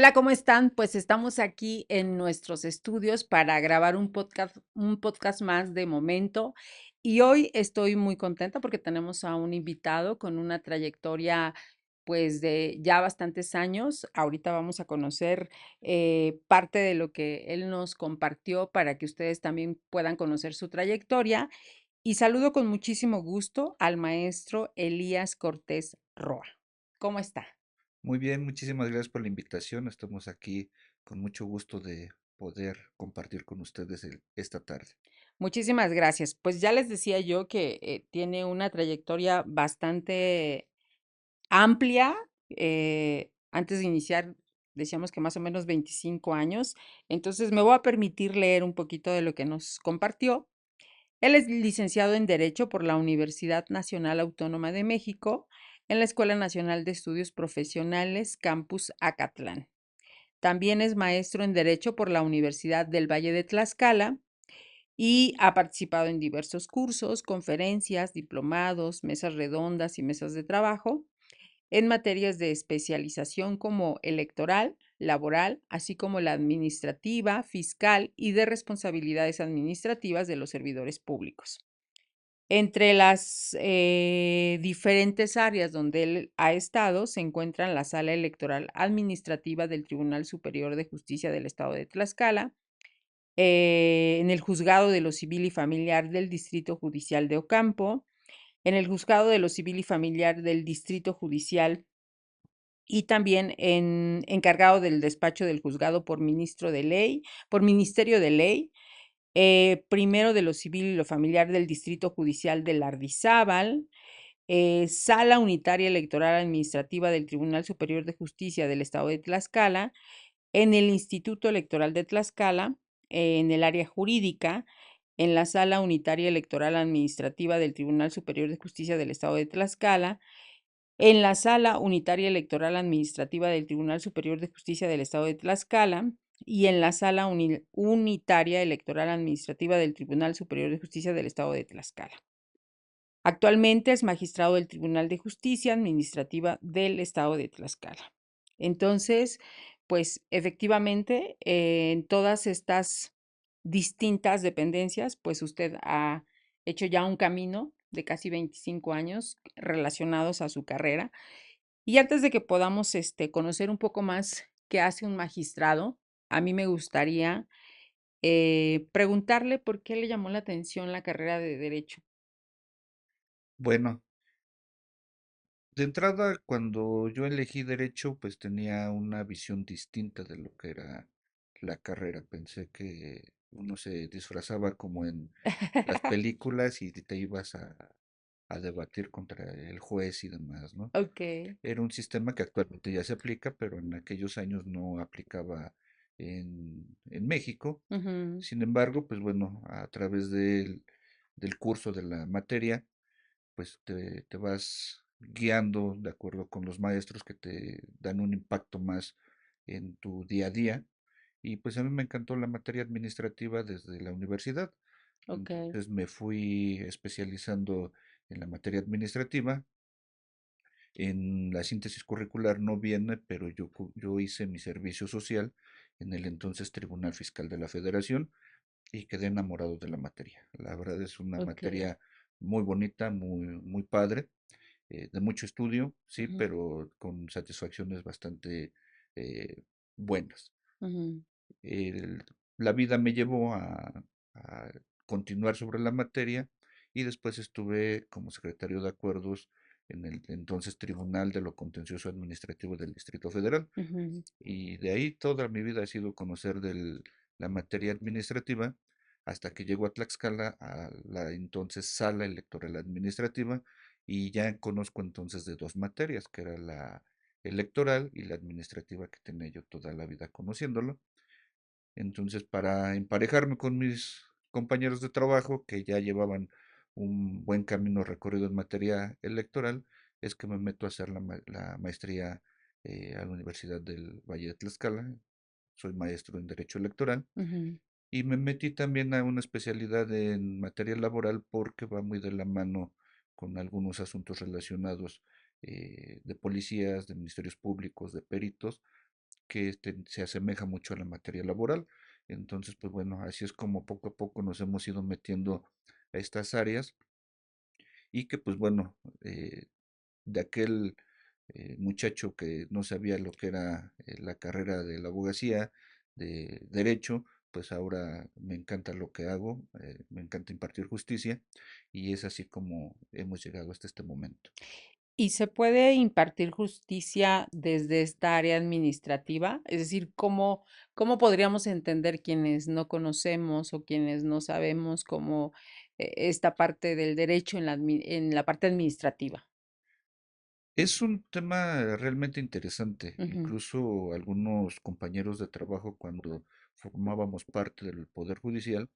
Hola, ¿cómo están? Pues estamos aquí en nuestros estudios para grabar un podcast más de momento. Y hoy estoy muy contenta porque tenemos a un invitado con una trayectoria, pues, de ya bastantes años. Ahorita vamos a conocer parte de lo que él nos compartió para que ustedes también puedan conocer su trayectoria. Y saludo con muchísimo gusto al maestro Elías Cortés Roa. ¿Cómo está? Muy bien, muchísimas gracias por la invitación. Estamos aquí con mucho gusto de poder compartir con ustedes esta tarde. Muchísimas gracias. Pues ya les decía yo que tiene una trayectoria bastante amplia. Antes de iniciar, decíamos que más o menos 25 años. Entonces me voy a permitir leer un poquito de lo que nos compartió. Él es licenciado en Derecho por la Universidad Nacional Autónoma de México en la Escuela Nacional de Estudios Profesionales Campus Acatlán. También es maestro en Derecho por la Universidad del Valle de Tlaxcala y ha participado en diversos cursos, conferencias, diplomados, mesas redondas y mesas de trabajo en materias de especialización como electoral, laboral, así como la administrativa, fiscal y de responsabilidades administrativas de los servidores públicos. Entre las diferentes áreas donde él ha estado se encuentran la Sala Electoral Administrativa del Tribunal Superior de Justicia del Estado de Tlaxcala, en el Juzgado de lo Civil y Familiar del Distrito Judicial de Ocampo, en el Juzgado de lo Civil y Familiar del Distrito Judicial y también encargado del despacho del juzgado por ministro de ley, por Ministerio de Ley, primero de lo Civil y lo Familiar del Distrito Judicial de Lardizábal, Sala Unitaria Electoral Administrativa del Tribunal Superior de Justicia del Estado de Tlaxcala, en el Instituto Electoral de Tlaxcala, en el área jurídica, en la Sala Unitaria Electoral Administrativa del Tribunal Superior de Justicia del Estado de Tlaxcala, en la Sala Unitaria Electoral Administrativa del Tribunal Superior de Justicia del Estado de Tlaxcala y en la Sala Unitaria Electoral Administrativa del Tribunal Superior de Justicia del Estado de Tlaxcala. Actualmente es magistrado del Tribunal de Justicia Administrativa del Estado de Tlaxcala. Entonces, pues efectivamente, en todas estas distintas dependencias, pues usted ha hecho ya un camino de casi 25 años relacionados a su carrera. Y antes de que podamos conocer un poco más qué hace un magistrado, a mí me gustaría preguntarle por qué le llamó la atención la carrera de Derecho. Bueno, de entrada, cuando yo elegí derecho, pues tenía una visión distinta de lo que era la carrera. Pensé que uno se disfrazaba como en las películas y te ibas a debatir contra el juez y demás, ¿no? Ok. Era un sistema que actualmente ya se aplica, pero en aquellos años no aplicaba en México. Ujú. Sin embargo, pues bueno, a través del curso de la materia, pues te vas guiando de acuerdo con los maestros que te dan un impacto más en tu día a día. Y pues a mí me encantó la materia administrativa desde la universidad. Ok. Entonces me fui especializando en la materia administrativa. En la síntesis curricular no viene, pero yo hice mi servicio social en el entonces Tribunal Fiscal de la Federación y quedé enamorado de la materia. La verdad es una Ok. materia muy bonita, muy padre, de mucho estudio, sí, Ujú, pero con satisfacciones bastante eh, buenas. ujú. El- la vida me llevó a continuar sobre la materia y después estuve como secretario de acuerdos en el entonces Tribunal de lo Contencioso Administrativo del Distrito Federal. Ujú. Y de ahí toda mi vida ha sido conocer de la materia administrativa hasta que llego a Tlaxcala a la entonces Sala Electoral Administrativa y ya conozco entonces de dos materias, que era la electoral y la administrativa que tenía yo toda la vida conociéndolo. Entonces, para emparejarme con mis compañeros de trabajo que ya llevaban un buen camino recorrido en materia electoral, es que me meto a hacer la maestría a la Universidad del Valle de Tlaxcala. Soy maestro en Derecho Electoral Ujú. y me metí también a una especialidad en materia laboral porque va muy de la mano con algunos asuntos relacionados de policías, de ministerios públicos, de peritos, que se asemeja mucho a la materia laboral. Entonces, pues bueno, así es como poco a poco nos hemos ido metiendo a estas áreas y que pues bueno, de aquel muchacho que no sabía lo que era la carrera de la abogacía, de derecho, pues ahora me encanta lo que hago, me encanta impartir justicia y es así como hemos llegado hasta este momento. ¿Y se puede impartir justicia desde esta área administrativa? Es decir, ¿cómo podríamos entender quienes no conocemos o quienes no sabemos cómo esta parte del derecho en la parte administrativa? Es un tema realmente interesante. Ujú. Incluso algunos compañeros de trabajo cuando formábamos parte del Poder Judicial,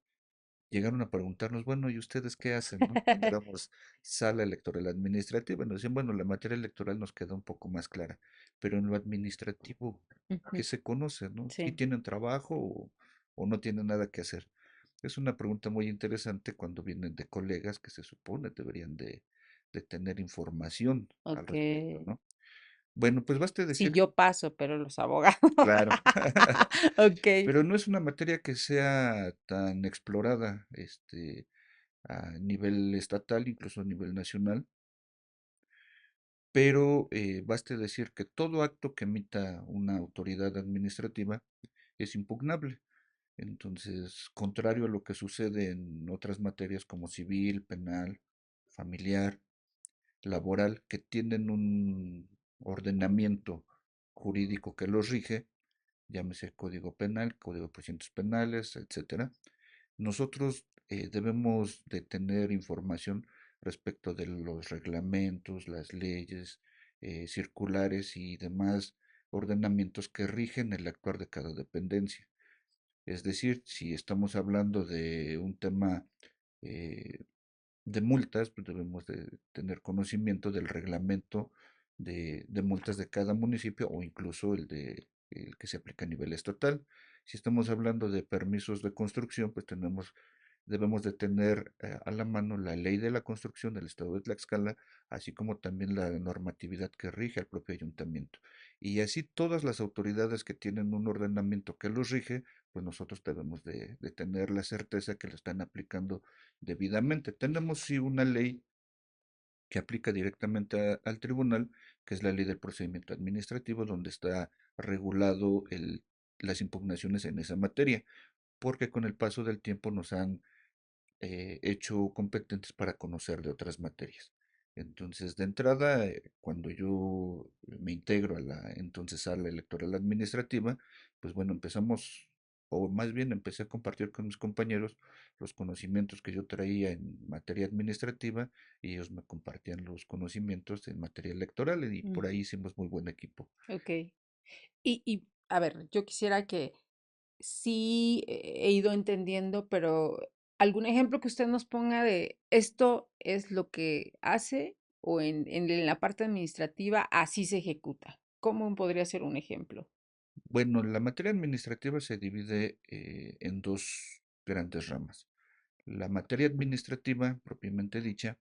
llegaron a preguntarnos, bueno, ¿y ustedes qué hacen, no? Cuando éramos sala electoral administrativa, nos decían, bueno, la materia electoral nos queda un poco más clara, pero en lo administrativo, ¿qué Ujú. se conoce, no? ¿Sí Sí, tienen trabajo o no tienen nada que hacer? Es una pregunta muy interesante cuando vienen de colegas que se supone deberían de tener información al ok. respecto, ¿no? Bueno, pues basta Sí, decir, yo paso, pero los abogados. claro, Ok. pero no es una materia que sea tan explorada, a nivel estatal, incluso a nivel nacional, pero baste decir que todo acto que emita una autoridad administrativa es impugnable. Entonces, contrario a lo que sucede en otras materias como civil, penal, familiar, laboral, que tienen un ordenamiento jurídico que los rige, llámese Código Penal, Código de Procedimientos Penales, etcétera. Nosotros debemos de tener información respecto de los reglamentos, las leyes, circulares y demás ordenamientos que rigen el actuar de cada dependencia. Es decir, si estamos hablando de un tema eh, de multas, pues debemos de tener conocimiento del reglamento de multas de cada municipio o incluso el que se aplica a nivel estatal. Si estamos hablando de permisos de construcción, pues debemos de tener a la mano la ley de la construcción del estado de Tlaxcala, así como también la normatividad que rige al propio ayuntamiento. Y así todas las autoridades que tienen un ordenamiento que los rige, pues nosotros debemos de tener la certeza que lo están aplicando debidamente. Tenemos sí una ley que aplica directamente al tribunal, que es la ley del procedimiento administrativo, donde está regulado las impugnaciones en esa materia, porque con el paso del tiempo nos han hecho competentes para conocer de otras materias. Entonces, de entrada, cuando yo me integro a la entonces sala electoral administrativa, pues bueno, empezamos, o más bien empecé a compartir con mis compañeros los conocimientos que yo traía en materia administrativa y ellos me compartían los conocimientos en materia electoral y Mm, por ahí hicimos muy buen equipo. ok. A ver, yo quisiera que sí he ido entendiendo, pero algún ejemplo que usted nos ponga de esto es lo que hace o en la parte administrativa así se ejecuta. ¿Cómo podría ser un ejemplo? Bueno, la materia administrativa se divide en dos grandes ramas. La materia administrativa, propiamente dicha,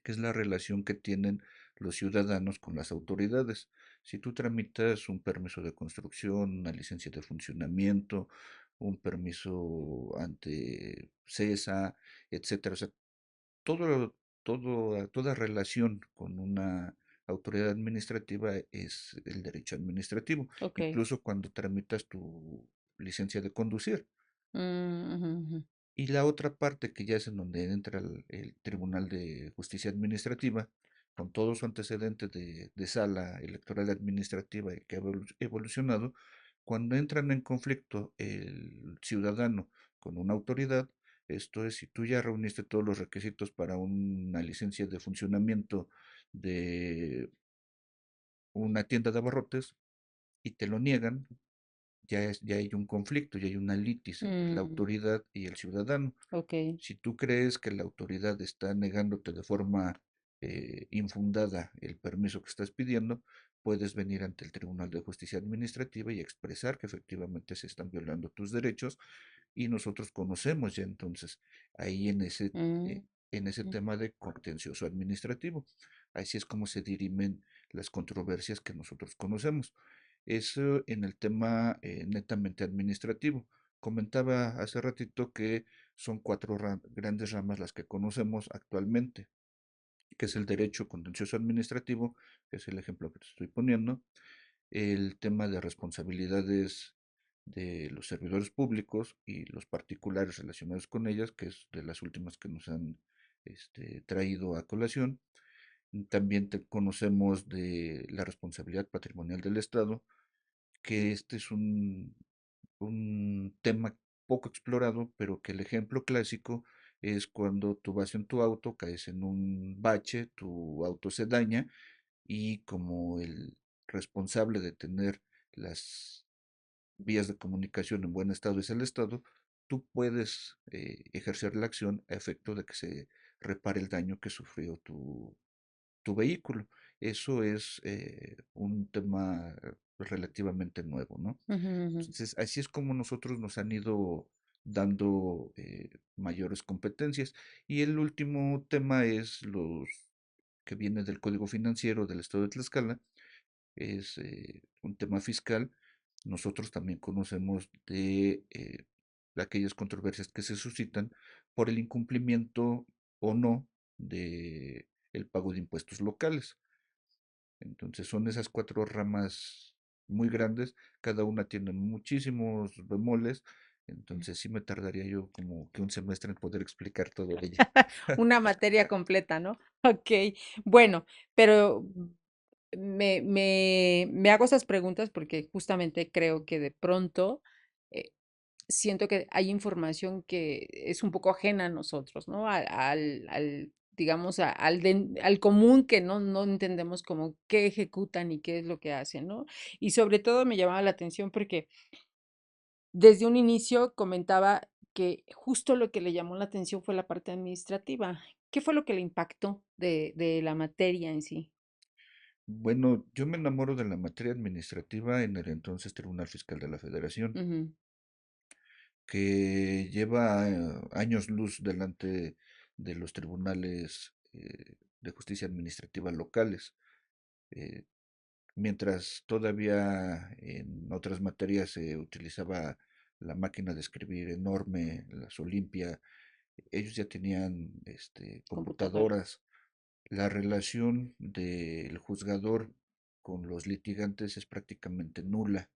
que es la relación que tienen los ciudadanos con las autoridades. Si tú tramitas un permiso de construcción, una licencia de funcionamiento, un permiso ante CESA, etcétera, o sea, toda relación con una autoridad administrativa es el derecho administrativo, Ok. incluso cuando tramitas tu licencia de conducir. Mm, ujú, ujú. Y la otra parte que ya es en donde entra el Tribunal de Justicia Administrativa, con todo su antecedente de sala electoral administrativa y que ha evolucionado, cuando entran en conflicto el ciudadano con una autoridad, esto es, si tú ya reuniste todos los requisitos para una licencia de funcionamiento de una tienda de abarrotes y te lo niegan, ya hay un conflicto, ya hay una litis entre la Mm, autoridad y el ciudadano. ok. Si tú crees que la autoridad está negándote de forma infundada el permiso que estás pidiendo, puedes venir ante el Tribunal de Justicia Administrativa y expresar que efectivamente se están violando tus derechos y nosotros conocemos ya entonces ahí Mm, en ese mm, tema de contencioso administrativo. Así es como se dirimen las controversias que nosotros conocemos. Eso en el tema netamente administrativo. Comentaba hace ratito que son cuatro grandes ramas las que conocemos actualmente, que es el derecho contencioso administrativo, que es el ejemplo que te estoy poniendo, el tema de responsabilidades de los servidores públicos y los particulares relacionados con ellas, que es de las últimas que nos han traído a colación. También conocemos de la responsabilidad patrimonial del Estado, que este es un tema poco explorado, pero que el ejemplo clásico es cuando tú vas en tu auto, caes en un bache, tu auto se daña y como el responsable de tener las vías de comunicación en buen estado es el Estado, tú puedes ejercer la acción a efecto de que se repare el daño que sufrió tu vehículo. Eso es un tema relativamente nuevo, ¿no? Ujú, ujú. Entonces, así es como nosotros nos han ido dando mayores competencias. Y el último tema es los que viene del Código Financiero del Estado de Tlaxcala, es un tema fiscal. Nosotros también conocemos de aquellas controversias que se suscitan por el incumplimiento o no de el pago de impuestos locales. Entonces son esas cuatro ramas muy grandes, cada una tiene muchísimos bemoles, entonces sí me tardaría yo como que un semestre en poder explicar todo ello. Una materia completa, ¿no? Ok, bueno, pero me hago esas preguntas porque justamente creo que de pronto eh, siento que hay información que es un poco ajena a nosotros, ¿no? Digamos, al común que no entendemos como qué ejecutan y qué es lo que hacen, ¿no? Y sobre todo me llamaba la atención porque desde un inicio comentaba que justo lo que le llamó la atención fue la parte administrativa. ¿Qué fue lo que le impactó de la materia en sí? Bueno, yo me enamoro de la materia administrativa en el entonces Tribunal Fiscal de la Federación, Ujú, que lleva años luz delante de los tribunales de justicia administrativa locales. Eh, Mientras todavía en otras materias se utilizaba la máquina de escribir enorme, la Olimpia, ellos ya tenían computadora. computadoras. La relación del juzgador con los litigantes es prácticamente nula.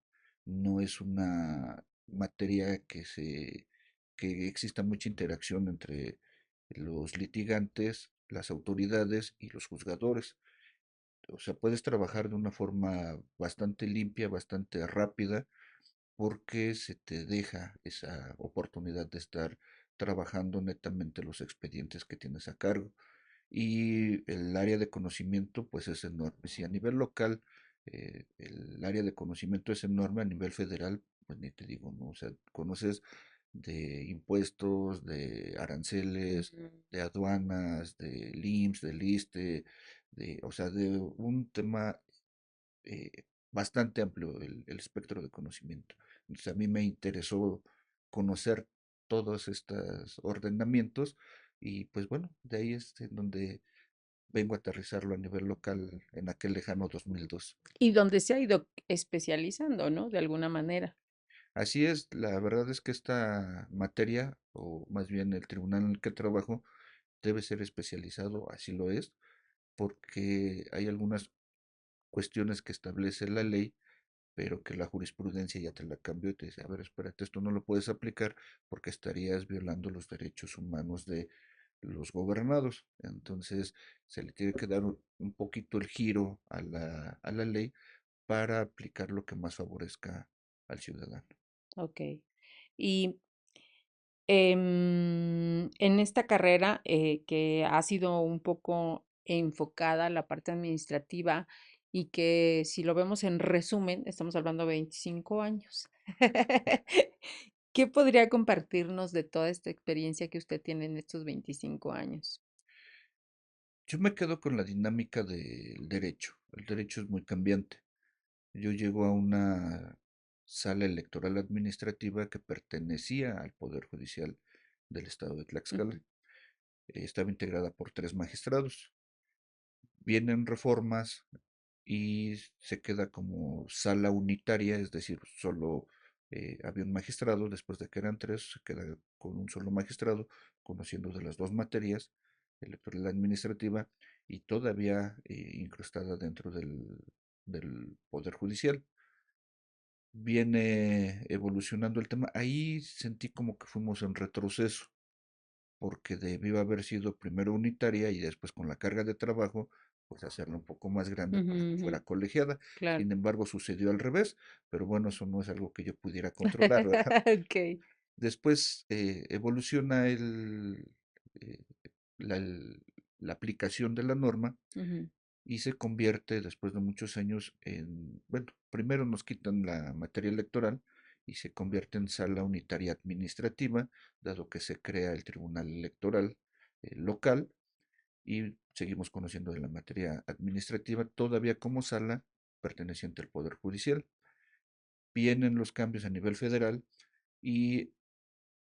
No es una materia que exista mucha interacción entre los litigantes, las autoridades y los juzgadores. O sea, puedes trabajar de una forma bastante limpia, bastante rápida, porque se te deja esa oportunidad de estar trabajando netamente los expedientes que tienes a cargo. Y el área de conocimiento, pues es enorme. Si a nivel local el área de conocimiento es enorme, a nivel federal, pues ni te digo, ¿no? O sea, conoces de impuestos, de aranceles, Ujú. de aduanas, de IMSS, del ISSSTE, o sea, de un tema bastante amplio el espectro de conocimiento. Entonces a mí me interesó conocer todos estos ordenamientos y pues bueno, de ahí es en donde vengo a aterrizarlo a nivel local en aquel lejano 2002. Y donde se ha ido especializando, ¿no? De alguna manera. Así es, la verdad es que esta materia, o más bien el tribunal en el que trabajo, debe ser especializado, así lo es, porque hay algunas cuestiones que establece la ley pero que la jurisprudencia ya te la cambió y te dice, a ver, espérate, esto no lo puedes aplicar porque estarías violando los derechos humanos de los gobernados. Entonces, se le tiene que dar un poquito el giro a la ley para aplicar lo que más favorezca al ciudadano. Ok. Y en esta carrera que ha sido un poco enfocada a la parte administrativa y que si lo vemos en resumen, estamos hablando de 25 años. ¿Qué podría compartirnos de toda esta experiencia que usted tiene en estos 25 años? Yo me quedo con la dinámica del derecho. El derecho es muy cambiante. Yo llego a una sala electoral administrativa que pertenecía al Poder Judicial del Estado de Tlaxcala. Ujú, Estaba integrada por tres magistrados. Vienen reformas y se queda como sala unitaria, es decir, solo había un magistrado, después de que eran tres, se queda con un solo magistrado, conociendo de las dos materias, electoral y administrativa, y todavía incrustada dentro del Poder Judicial. Viene evolucionando el tema. Ahí sentí como que fuimos en retroceso, porque debió haber sido primero unitaria y después con la carga de trabajo, pues hacerla un poco más grande Ujú, para que ujú, fuera colegiada. claro. Sin embargo, sucedió al revés, pero bueno, eso no es algo que yo pudiera controlar, ¿verdad? Okey. Después evoluciona eh, la, el- la aplicación de la norma Ujú, y se convierte después de muchos años en, bueno, primero nos quitan la materia electoral y se convierte en sala unitaria administrativa, dado que se crea el Tribunal Electoral local y seguimos conociendo de la materia administrativa todavía como sala perteneciente al Poder Judicial. Vienen los cambios a nivel federal y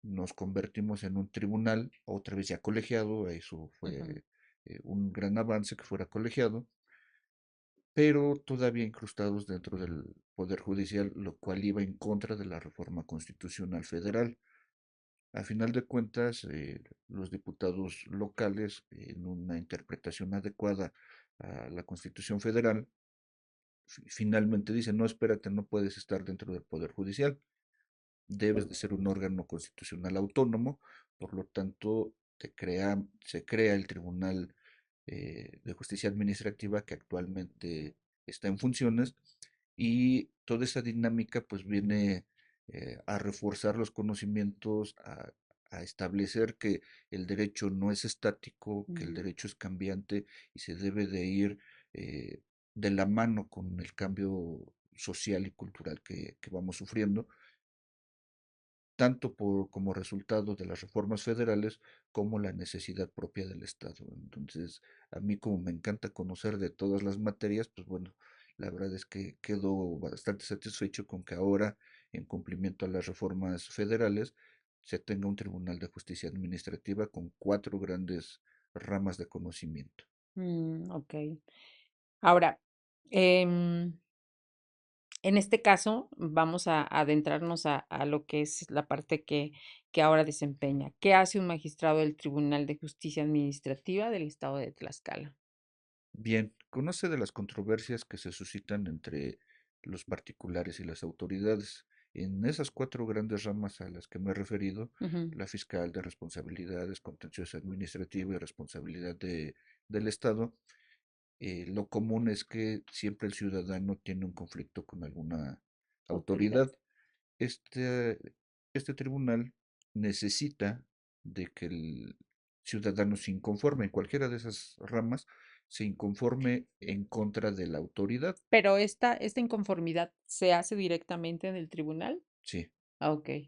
nos convertimos en un tribunal, otra vez ya colegiado, eso ujú. fue un gran avance que fuera colegiado, pero todavía incrustados dentro del Poder Judicial, lo cual iba en contra de la reforma constitucional federal. A final de cuentas, los diputados locales, en una interpretación adecuada a la Constitución federal, finalmente dicen, no, espérate, no puedes estar dentro del Poder Judicial, debes de ser un órgano constitucional autónomo, por lo tanto, se crea el Tribunal de Justicia Administrativa que actualmente está en funciones y toda esa dinámica pues viene a reforzar los conocimientos, a establecer que el derecho no es estático, que el Ujú. derecho es cambiante y se debe de ir eh, de la mano con el cambio social y cultural que vamos sufriendo tanto como resultado de las reformas federales como la necesidad propia del Estado. Entonces, a mí como me encanta conocer de todas las materias, pues bueno, la verdad es que quedo bastante satisfecho con que ahora, en cumplimiento a las reformas federales, se tenga un Tribunal de Justicia Administrativa con cuatro grandes ramas de conocimiento. Okey. Ahora, em, en este caso, vamos a adentrarnos a lo que es la parte que ahora desempeña. ¿Qué hace un magistrado del Tribunal de Justicia Administrativa del Estado de Tlaxcala? Bien, conoce de las controversias que se suscitan entre los particulares y las autoridades. En esas cuatro grandes ramas a las que me he referido, Ujú, la fiscal de responsabilidades, contencioso administrativo y responsabilidad del Estado, lo común es que siempre el ciudadano tiene un conflicto con alguna autoridad. autoridad. Este, este tribunal necesita de que el ciudadano se inconforme en cualquiera de esas ramas, se inconforme en contra de la autoridad. Pero esta inconformidad, ¿se hace directamente en el tribunal? Sí, Ah, okey,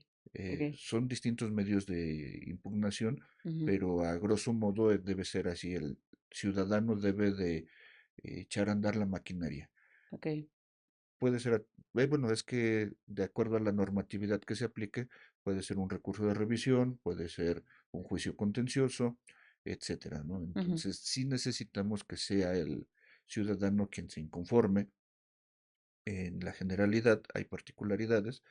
okey. son distintos medios de impugnación, Ujú, pero a grosso modo debe ser así. El ciudadano debe de echar a andar la maquinaria. okey. Puede ser, bueno, es que de acuerdo a la normatividad que se aplique, puede ser un recurso de revisión, puede ser un juicio contencioso, etcétera, ¿no? Ujú, Entonces, sí necesitamos que sea el ciudadano quien se inconforme. En la generalidad hay particularidades,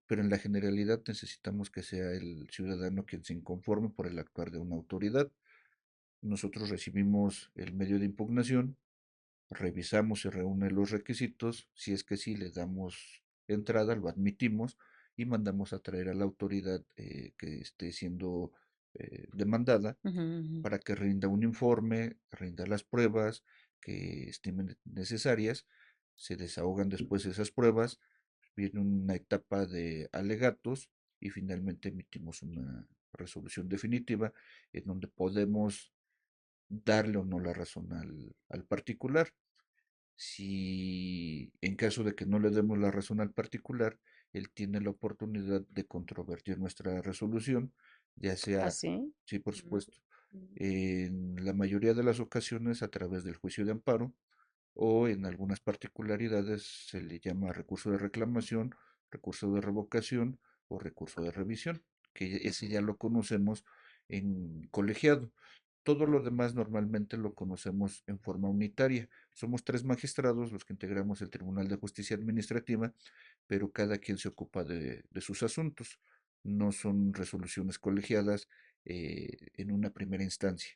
pero en la generalidad necesitamos que sea el ciudadano quien se inconforme por el actuar de una autoridad. Nosotros recibimos el medio de impugnación, revisamos y reúne los requisitos, si es que sí, le damos entrada, lo admitimos y mandamos a traer a la autoridad que esté siendo demandada ujú, ujú. para que rinda un informe, rinda las pruebas que estimen necesarias, se desahogan después esas pruebas, viene una etapa de alegatos y finalmente emitimos una resolución definitiva en donde podemos darle o no la razón al particular. Si en caso de que no le demos la razón al particular, él tiene la oportunidad de controvertir nuestra resolución, ya ¿Ah, sea, sí? sí, por Mm, supuesto, en la mayoría de las ocasiones a través del juicio de amparo o en algunas particularidades se le llama recurso de reclamación, recurso de revocación o recurso de revisión, que ese ya lo conocemos en colegiado. Todo lo demás normalmente lo conocemos en forma unitaria. Somos tres magistrados los que integramos el Tribunal de Justicia Administrativa, pero cada quien se ocupa de sus asuntos. No son resoluciones colegiadas en una primera instancia,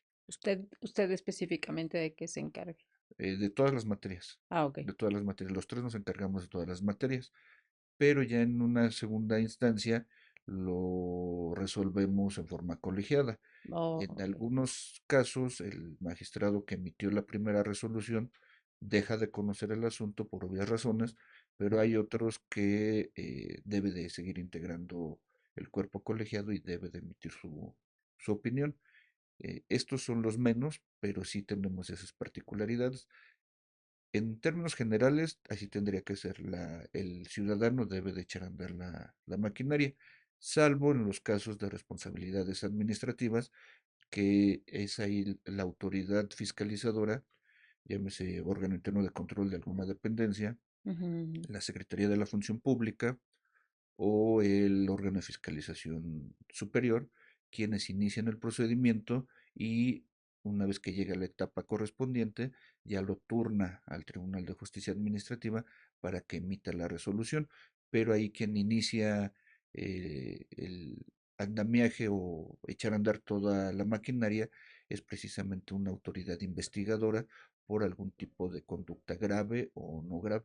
Usted específicamente de qué se encarga. de todas las materias. Ah, ok. De todas las materias. Los tres nos encargamos de todas las materias, pero ya en una segunda instancia lo resolvemos en forma colegiada. Oh, En ok. algunos casos, el magistrado que emitió la primera resolución deja de conocer el asunto por obvias razones, pero hay otros que debe de seguir integrando el cuerpo colegiado y debe de emitir su opinión. Estos son los menos, pero sí tenemos esas particularidades. En términos generales, así tendría que ser. El ciudadano debe de echar a andar la maquinaria, salvo en los casos de responsabilidades administrativas, que es ahí la autoridad fiscalizadora, llámese órgano interno de control de alguna dependencia, Ujú. la Secretaría de la Función Pública o el órgano de fiscalización superior, quienes inician el procedimiento y una vez que llega a la etapa correspondiente, ya lo turna al Tribunal de Justicia Administrativa para que emita la resolución. Pero ahí quien inicia el andamiaje o echar a andar toda la maquinaria es precisamente una autoridad investigadora por algún tipo de conducta grave o no grave,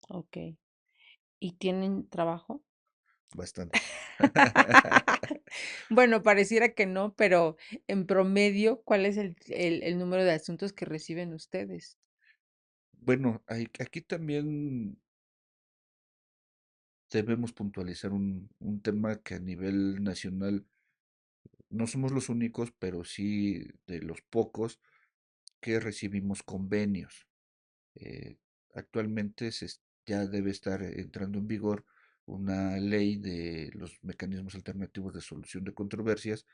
Ok. ¿Y tienen trabajo? bastante. Bueno, pareciera que no, pero en promedio, ¿cuál es el número de asuntos que reciben ustedes? Bueno, aquí también debemos puntualizar un tema que a nivel nacional no somos los únicos, pero sí de los pocos que recibimos convenios. Eh, Actualmente ya debe estar entrando en vigor una ley de los mecanismos alternativos de solución de controversias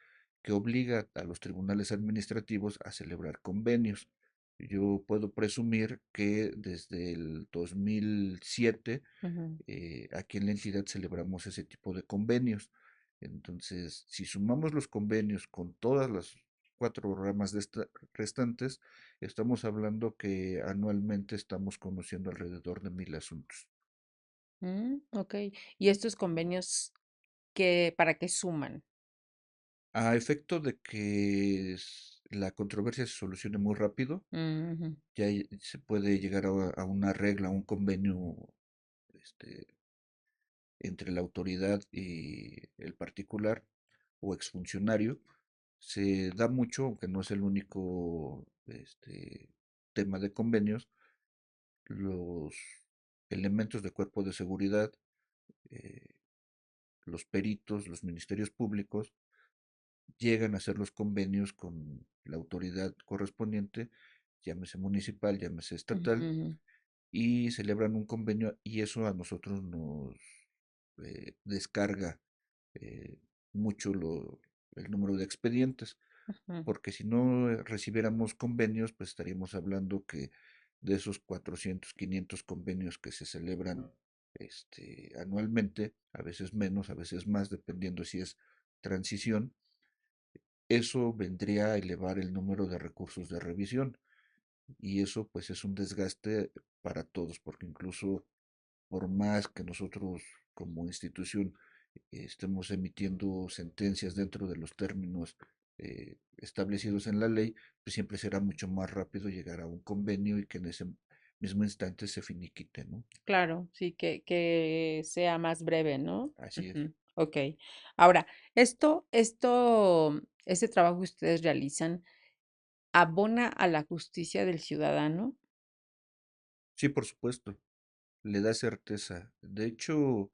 que obliga a los tribunales administrativos a celebrar convenios. Yo puedo presumir que desde el 2007 Ujú. aquí en la entidad celebramos ese tipo de convenios. Entonces, si sumamos los convenios con todas las cuatro ramas restantes, estamos hablando que anualmente estamos conociendo alrededor de 1000 asuntos. Ok. ¿Y estos convenios para qué suman? A efecto de que la controversia se solucione muy rápido, Ujú, ya se puede llegar a una regla, a un convenio este, entre la autoridad y el particular o exfuncionario. Se da mucho, aunque no es el único tema de convenios, los elementos de cuerpo de seguridad, eh, los peritos, los ministerios públicos, llegan a hacer los convenios con la autoridad correspondiente, llámese municipal, llámese estatal, ujú, y celebran un convenio y eso a nosotros nos descarga eh, mucho el número de expedientes, ujú, porque si no recibiéramos convenios, pues estaríamos hablando que de esos 400, 500 convenios que se celebran anualmente, a veces menos, a veces más, dependiendo si es transición, eso vendría a elevar el número de recursos de revisión y eso pues es un desgaste para todos, porque incluso por más que nosotros como institución estemos emitiendo sentencias dentro de los términos establecidos en la ley, pues siempre será mucho más rápido llegar a un convenio y que en ese mismo instante se finiquite, ¿no? claro, sí, que sea más breve, ¿no? Así es. Ujú, ok. Ahora, este trabajo que ustedes realizan, ¿abona a la justicia del ciudadano? Sí, por supuesto, le da certeza. De hecho,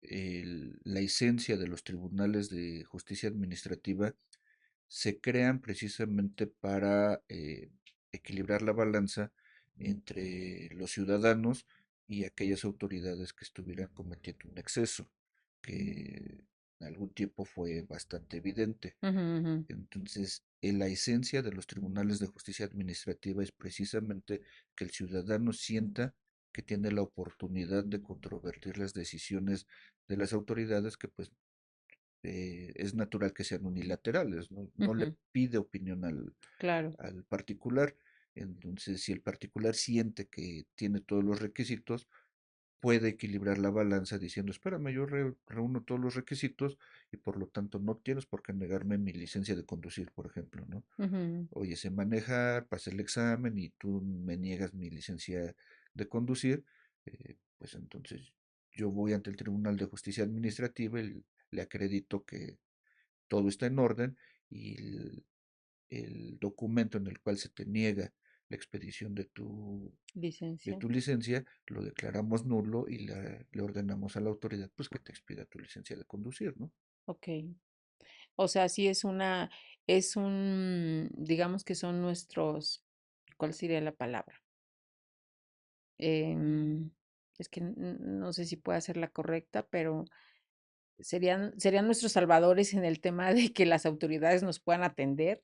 la esencia de los tribunales de justicia administrativa se crean precisamente para equilibrar la balanza entre los ciudadanos y aquellas autoridades que estuvieran cometiendo un exceso, que en algún tiempo fue bastante evidente. Ujú, ujú, Entonces, la esencia de los tribunales de justicia administrativa es precisamente que el ciudadano sienta que tiene la oportunidad de controvertir las decisiones de las autoridades que pues es natural que sean unilaterales, ¿no? No le Ujú, pide opinión claro. al particular. Entonces, si el particular siente que tiene todos los requisitos, puede equilibrar la balanza diciendo, espérame, yo reúno todos los requisitos y por lo tanto no tienes por qué negarme mi licencia de conducir, por ejemplo, ¿no? Ujú. Oye, sé manejar, pasé el examen y tú me niegas mi licencia de conducir, pues entonces yo voy ante el Tribunal de Justicia Administrativa y le acredito que todo está en orden y el documento en el cual se te niega la expedición de Licencia. tu licencia, lo declaramos nulo y le ordenamos a la autoridad pues que te expida tu licencia de conducir, ¿no? Ok. O sea, sí es un, digamos que son nuestros, ¿cuál sería la palabra? Em, es que no sé si pueda ser la correcta, pero serían nuestros salvadores en el tema de que las autoridades nos puedan atender.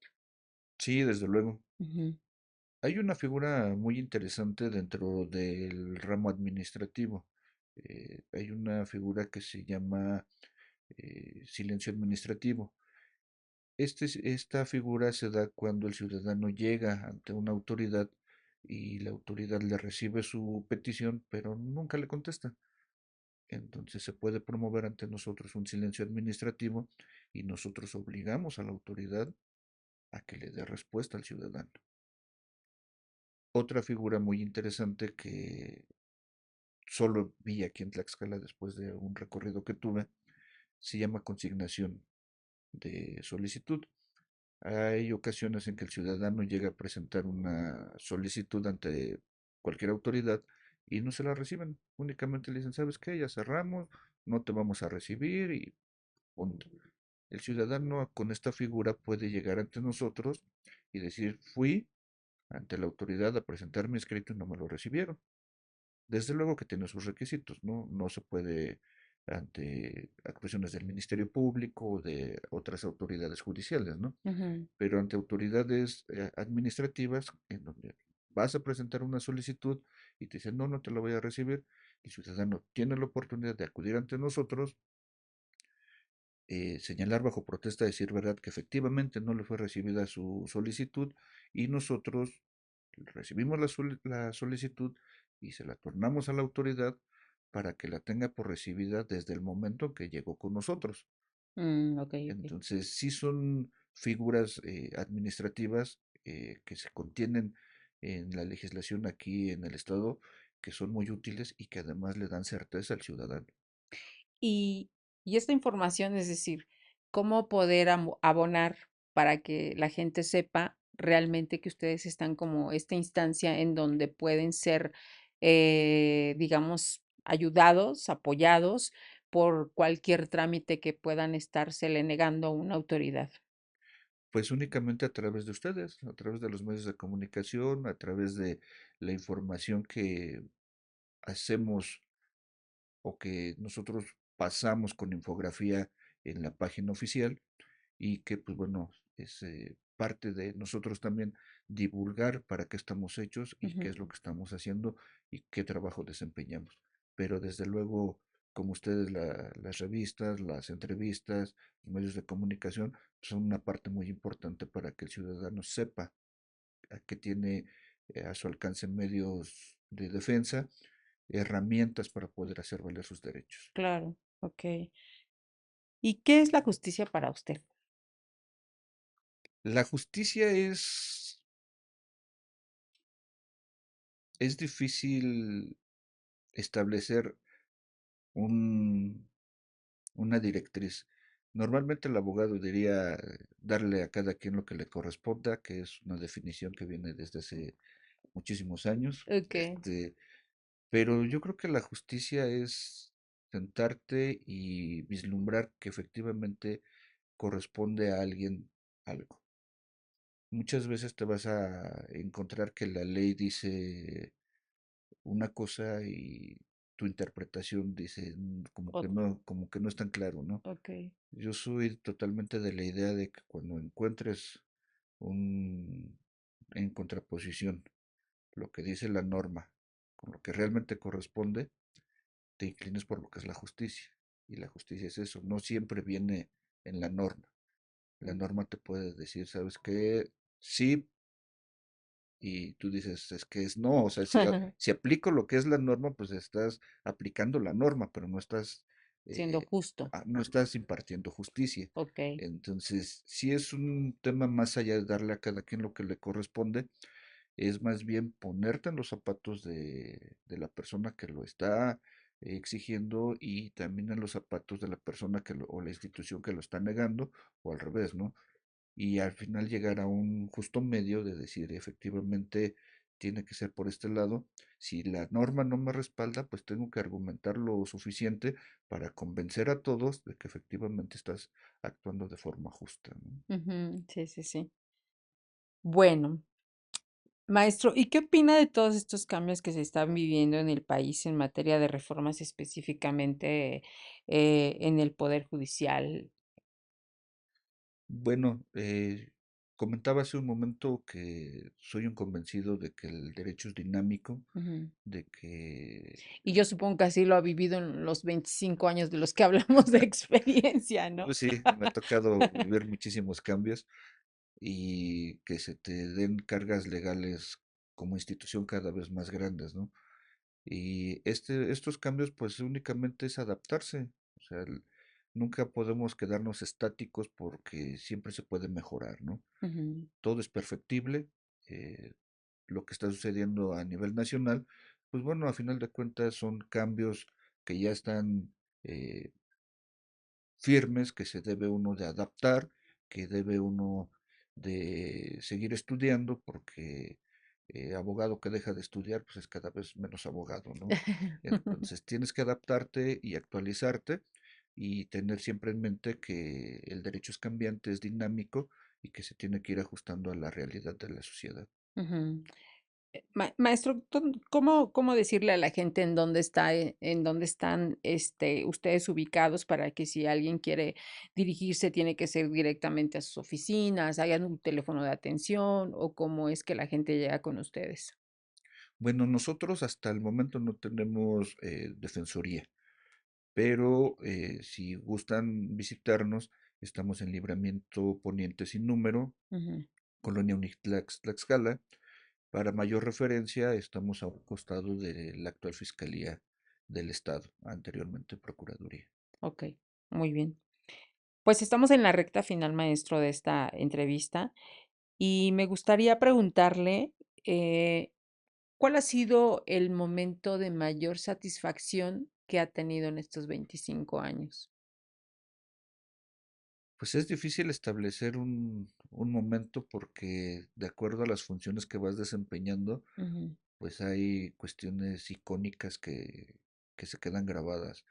Sí, desde luego. Ujú, Hay una figura muy interesante dentro del ramo administrativo. Hay una figura que se llama silencio administrativo. Esta figura se da cuando el ciudadano llega ante una autoridad y la autoridad le recibe su petición, pero nunca le contesta. Entonces se puede promover ante nosotros un silencio administrativo y nosotros obligamos a la autoridad a que le dé respuesta al ciudadano. Otra figura muy interesante que solo vi aquí en Tlaxcala después de un recorrido que tuve se llama consignación de solicitud. Hay ocasiones en que el ciudadano llega a presentar una solicitud ante cualquier autoridad y no se la reciben. Únicamente le dicen, ¿sabes qué? Ya cerramos, no te vamos a recibir y punto. El ciudadano con esta figura puede llegar ante nosotros y decir, fui ante la autoridad a presentar mi escrito y no me lo recibieron. Desde luego que tiene sus requisitos, ¿no? No se puede ante actuaciones del Ministerio Público o de otras autoridades judiciales, ¿no? ujú. Pero ante autoridades administrativas, en donde vas a presentar una solicitud y te dicen, no, no te la voy a recibir, el ciudadano tiene la oportunidad de acudir ante nosotros, señalar bajo protesta, decir verdad que efectivamente no le fue recibida su solicitud y nosotros recibimos la solicitud y se la tornamos a la autoridad para que la tenga por recibida desde el momento que llegó con nosotros. Ok, ok. Entonces, sí son figuras administrativas que se contienen en la legislación aquí en el Estado, que son muy útiles y que además le dan certeza al ciudadano. Y, y esta información, es decir, cómo poder abonar para que la gente sepa realmente que ustedes están como esta instancia en donde pueden ser, digamos, ayudados, apoyados por cualquier trámite que puedan estársele negando a una autoridad. Pues únicamente a través de ustedes, a través de los medios de comunicación, a través de la información que hacemos o que nosotros pasamos con infografía en la página oficial y que pues bueno, es parte de nosotros también divulgar para qué estamos hechos y qué Ujú. es lo que estamos haciendo y qué trabajo desempeñamos. Pero desde luego, como ustedes, las revistas, las entrevistas, los medios de comunicación son una parte muy importante para que el ciudadano sepa que tiene a su alcance medios de defensa, herramientas para poder hacer valer sus derechos. Claro, ok. ¿Y qué es la justicia para usted? La justicia es difícil establecer un, una directriz. Normalmente el abogado diría darle a cada quien lo que le corresponda, que es una definición que viene desde hace muchísimos años. Ok. Pero yo creo que la justicia es sentarte y vislumbrar que efectivamente corresponde a alguien algo. Muchas veces te vas a encontrar que la ley dice una cosa y tu interpretación dice Ot- como que no es tan claro, ¿no? ok. Yo soy totalmente de la idea de que cuando encuentres un en contraposición lo que dice la norma con lo que realmente corresponde, te inclines por lo que es la justicia. Y la justicia es eso, no siempre viene en la norma. La Mm. norma te puede decir, ¿sabes qué? Sí, y tú dices, es que es no, o sea, si aplico lo que es la norma, pues estás aplicando la norma, pero no estás, Siendo eh, justo. no estás impartiendo justicia. Ok. Entonces, si es un tema más allá de darle a cada quien lo que le corresponde, es más bien ponerte en los zapatos de la persona que lo está exigiendo y también en los zapatos de la persona o la institución que lo está negando, o al revés, ¿no? Y al final llegar a un justo medio de decir efectivamente tiene que ser por este lado. Si la norma no me respalda, pues tengo que argumentar lo suficiente para convencer a todos de que efectivamente estás actuando de forma justa, ¿no? Ujú, sí, sí, sí. Bueno, maestro, ¿y qué opina de todos estos cambios que se están viviendo en el país en materia de reformas específicamente en el Poder Judicial? Bueno, comentaba hace un momento que soy un convencido de que el derecho es dinámico, Ujú. de que, Y yo supongo que así lo ha vivido en los 25 años de los que hablamos de experiencia, ¿no? pues sí, me ha tocado vivir muchísimos cambios y que se te den cargas legales como institución cada vez más grandes, ¿no? Y estos cambios pues únicamente es adaptarse, o sea, nunca podemos quedarnos estáticos porque siempre se puede mejorar, ¿no? Ujú, Todo es perfectible, eh, lo que está sucediendo a nivel nacional, pues bueno, a final de cuentas son cambios que ya están eh, firmes, que se debe uno de adaptar, que debe uno de seguir estudiando, porque abogado que deja de estudiar, pues es cada vez menos abogado, ¿no? Entonces tienes que adaptarte y actualizarte y tener siempre en mente que el derecho es cambiante, es dinámico y que se tiene que ir ajustando a la realidad de la sociedad. ujú. Maestro, ¿cómo decirle a la gente en dónde está, en dónde están ustedes ubicados para que si alguien quiere dirigirse, tiene que ser directamente a sus oficinas, hay un teléfono de atención o cómo es que la gente llega con ustedes? Bueno, nosotros hasta el momento no tenemos defensoría, pero si gustan visitarnos, estamos en Libramiento Poniente sin número, Ujú, Colonia Unixtlax, Tlaxcala. Para mayor referencia, estamos a un costado de la actual Fiscalía del Estado, anteriormente Procuraduría. ok, muy bien. Pues estamos en la recta final, maestro, de esta entrevista y me gustaría preguntarle, eh, ¿cuál ha sido el momento de mayor satisfacción que ha tenido en estos 25 años? Pues es difícil establecer un momento porque de acuerdo a las funciones que vas desempeñando, Ujú. pues hay cuestiones icónicas que se quedan grabadas.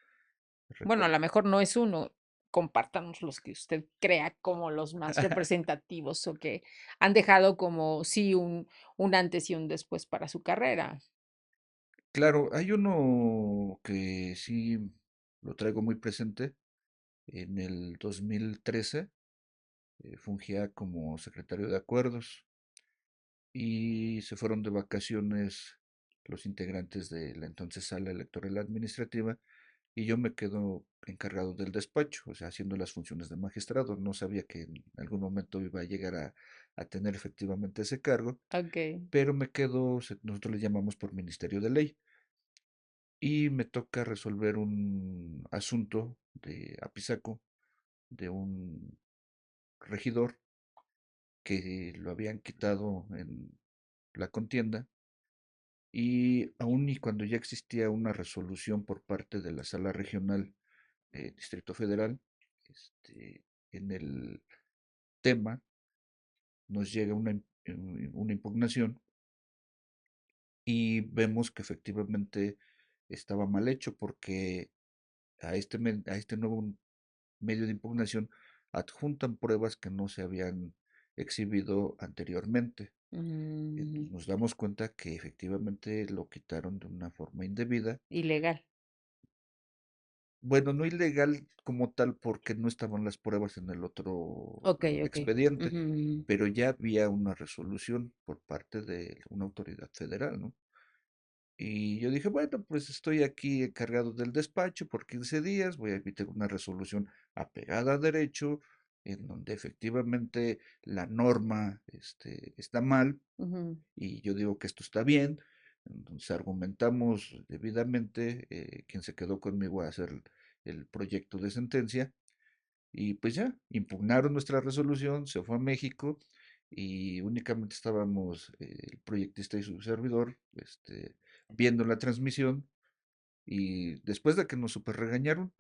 Bueno, a Recuerdo. lo mejor no es uno. Compártanos los que usted crea como los más representativos o que han dejado como sí un antes y un después para su carrera. Claro, hay uno que sí lo traigo muy presente. En el 2013 fungía como secretario de acuerdos y se fueron de vacaciones los integrantes de la entonces sala electoral administrativa y yo me quedo encargado del despacho, o sea, haciendo las funciones de magistrado. No sabía que en algún momento iba a llegar a tener efectivamente ese cargo, Okey, pero me quedo, nosotros le llamamos por Ministerio de Ley, y me toca resolver un asunto de Apizaco, de un regidor que lo habían quitado en la contienda y aun y cuando ya existía una resolución por parte de la Sala Regional Distrito Federal, en el tema nos llega una impugnación y vemos que efectivamente estaba mal hecho porque a este nuevo medio de impugnación adjuntan pruebas que no se habían exhibido anteriormente. mm, Entonces nos damos cuenta que efectivamente lo quitaron de una forma indebida. ilegal. Bueno, no ilegal como tal porque no estaban las pruebas en el otro Okey, okey. expediente, Ujú, ujú. pero ya había una resolución por parte de una autoridad federal, ¿no? Y yo dije, bueno, pues estoy aquí encargado del despacho por 15 días, voy a emitir una resolución apegada a derecho, en donde efectivamente la norma está mal, Ujú. y yo digo que esto está bien. Entonces argumentamos debidamente, quien se quedó conmigo a hacer el proyecto de sentencia, y pues ya, impugnaron nuestra resolución, se fue a México y únicamente estábamos el proyectista y su servidor viendo la transmisión, y después de que nos super regañaron,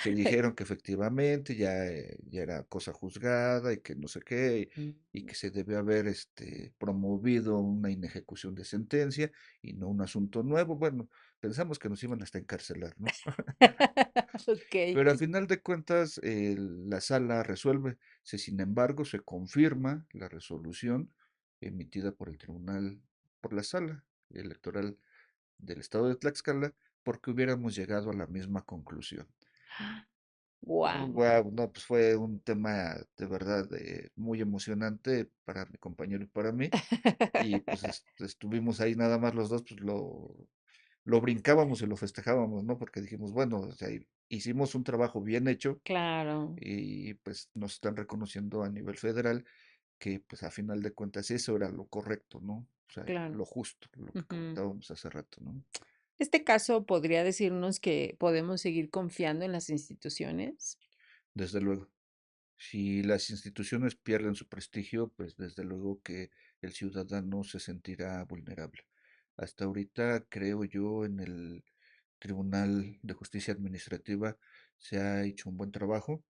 que dijeron que efectivamente ya era cosa juzgada y que no sé qué, Mm. y que se debió haber promovido una inejecución de sentencia y no un asunto nuevo. Bueno, pensamos que nos iban hasta encarcelar, ¿no? Okey. Pero a final de cuentas, la sala resuelve. Si sin embargo se confirma la resolución emitida por el tribunal, por la sala electoral del estado de Tlaxcala, porque hubiéramos llegado a la misma conclusión. Guau. Guau, no, pues fue un tema de verdad muy emocionante para mi compañero y para mí. Y pues estuvimos ahí nada más los dos, pues lo brincábamos y lo festejábamos, ¿no? Porque dijimos, bueno, o sea, hicimos un trabajo bien hecho, Claro, y pues nos están reconociendo a nivel federal que pues a final de cuentas eso era lo correcto, ¿no? O sea, claro. lo justo, lo que Ujú. comentábamos hace rato, ¿no? Este caso podría decirnos que podemos seguir confiando en las instituciones. Desde luego. Si las instituciones pierden su prestigio, pues desde luego que el ciudadano se sentirá vulnerable. Hasta ahorita, creo yo, en el Tribunal de Justicia Administrativa se ha hecho un buen trabajo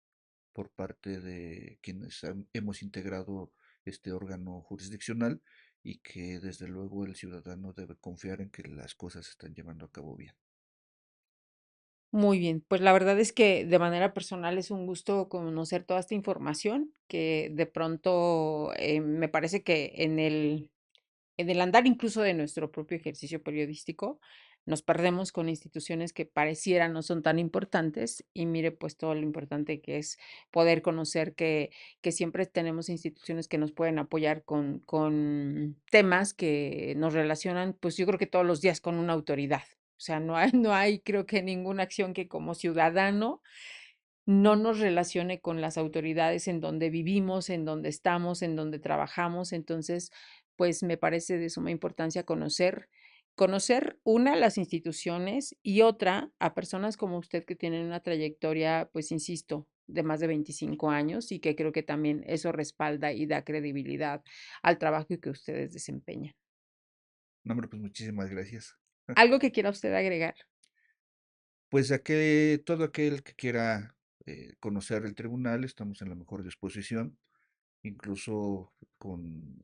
por parte de quienes hemos integrado este órgano jurisdiccional, y que desde luego el ciudadano debe confiar en que las cosas se están llevando a cabo bien. Muy bien, pues la verdad es que de manera personal es un gusto conocer toda esta información que de pronto me parece que en el andar incluso de nuestro propio ejercicio periodístico, nos perdemos con instituciones que parecieran no son tan importantes y mire pues todo lo importante que es poder conocer que siempre tenemos instituciones que nos pueden apoyar con temas que nos relacionan pues yo creo que todos los días con una autoridad. O sea, no hay creo que ninguna acción que como ciudadano no nos relacione con las autoridades en donde vivimos, en donde estamos, en donde trabajamos. Entonces, pues me parece de suma importancia conocer una, las instituciones y otra, a personas como usted que tienen una trayectoria, pues insisto, de más de 25 años y que creo que también eso respalda y da credibilidad al trabajo que ustedes desempeñan. No, hombre, pues muchísimas gracias. ¿Algo que quiera usted agregar? Pues a que todo aquel que quiera conocer el tribunal, estamos en la mejor disposición, incluso con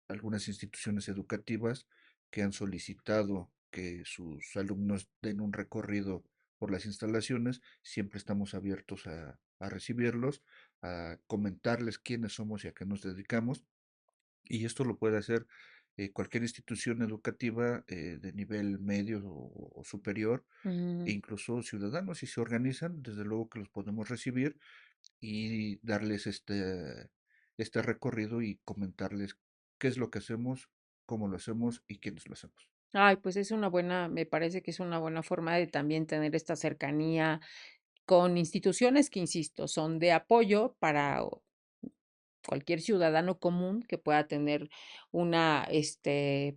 algunas instituciones educativas que han solicitado que sus alumnos den un recorrido por las instalaciones. Siempre estamos abiertos a recibirlos, a comentarles quiénes somos y a qué nos dedicamos. Y esto lo puede hacer cualquier institución educativa de nivel medio o superior, e Mm. incluso ciudadanos, si se organizan, desde luego que los podemos recibir y darles este recorrido y comentarles qué es lo que hacemos, cómo lo hacemos y quiénes lo hacemos. Ay, pues es una buena, me parece que es una buena forma de también tener esta cercanía con instituciones que, insisto, son de apoyo para cualquier ciudadano común que pueda tener una,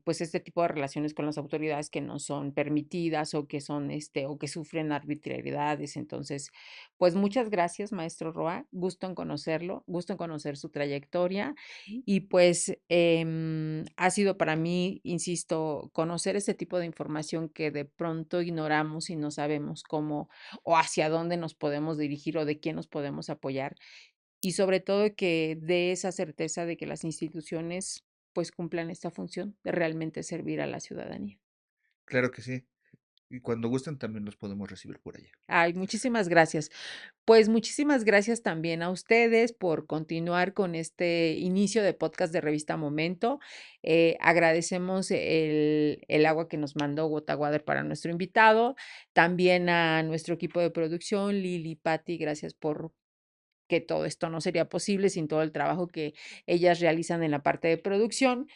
pues este tipo de relaciones con las autoridades que no son permitidas o que son, o que sufren arbitrariedades. Entonces, pues muchas gracias, maestro Roa. Gusto en conocerlo, gusto en conocer su trayectoria y pues ha sido para mí, insisto, conocer este tipo de información que de pronto ignoramos y no sabemos cómo o hacia dónde nos podemos dirigir o de quién nos podemos apoyar y sobre todo que dé esa certeza de que las instituciones, pues, cumplan esta función de realmente servir a la ciudadanía. Claro que sí. Y cuando gusten también los podemos recibir por allá. Ay, muchísimas gracias. Pues, muchísimas gracias también a ustedes por continuar con este inicio de podcast de Revista Momento. Agradecemos el agua que nos mandó Gota Water para nuestro invitado, también a nuestro equipo de producción, Lili, Patti, gracias por que todo esto no sería posible sin todo el trabajo que ellas realizan en la parte de producción.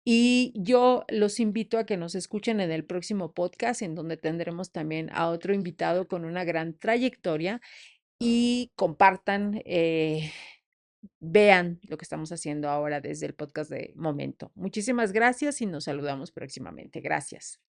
Y yo los invito a que nos escuchen en el próximo podcast, en donde tendremos también a otro invitado con una gran trayectoria y compartan, vean lo que estamos haciendo ahora desde el podcast de Momento. Muchísimas gracias y nos saludamos próximamente. Gracias.